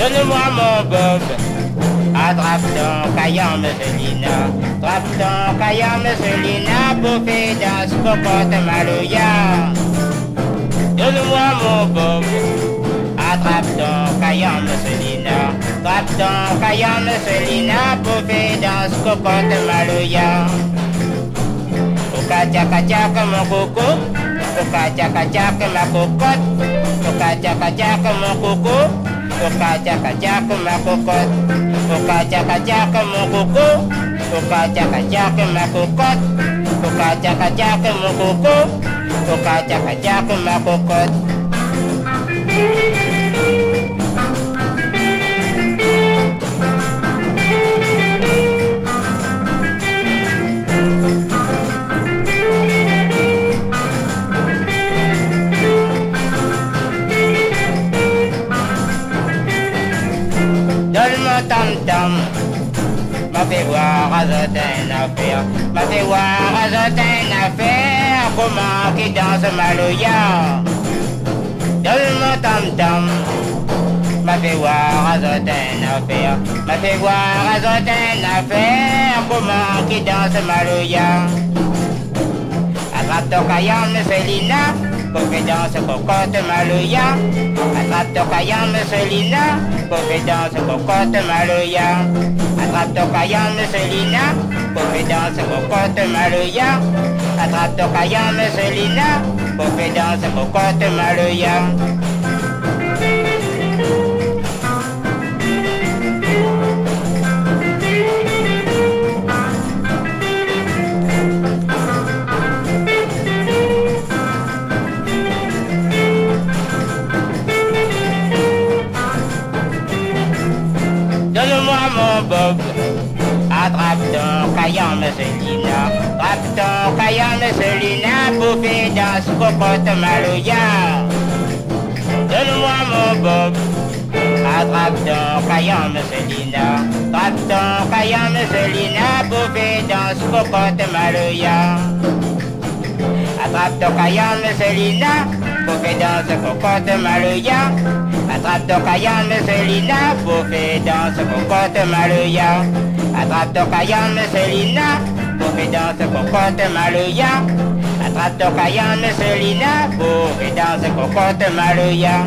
Donne-moi mon bob. Attrape ton caillant, Musselina. Attrape ton caillant, Musselina. Bouffée dans ce cocotte malouya. Donne-moi mon bob. Attrape ton caillant, Musselina. Attrape ton caillant, Musselina. Bouffée dans ce cocotte malouya. Oka-tchaka-tchaka mon coco. Oka-tchaka-tchaka ma cocotte. Oka-tchaka-tchaka mon coco. Oka-tchaka-tchaka ma cocotte. Oka-tchaka-tchaka mon coco. Oka-tchaka-tchaka ma cocotte. Oka-tchaka-tchaka mon coco. Oka-tchaka-tchaka ma cocotte. Donne-moi tam-tam, m'a fait voir à une affaire, m'a fait voir à une affaire, comment qui danse malouya. Donne-moi tam-tam, m'a fait voir à une affaire, m'a fait voir à une affaire, comment qui danse malouya. Attrape ton caillant, Musselina, pour que danse cocotte malouya. Attrape ton caillant, Musselina, pour que danse cocotte malouya. Attrape ton caillant, Musselina, pour que danse cocotte malouya. Attrape ton caillant, Musselina, pour que danse cocotte malouya. Donne-moi mon bob, attrape ton caillant, Musselina. Attrape ton caillant, Musselina, bouffée dans ce cocotte malouya. Donne-moi mon bob, attrape ton caillant, Musselina. Attrape ton caillant, Musselina, bouffée dans ce cocotte malouya. Attrape ton caillant, Musselina, bouffée dans ce cocotte malouya. Attrape ton caillant, Musselina, bouffée dans ce cocotte malouya. Attrape ton caillant, Musselina, bouffée dans ce cocotte malouya. Attrape ton caillant, Musselina, bouffée dans ce cocotte malouya.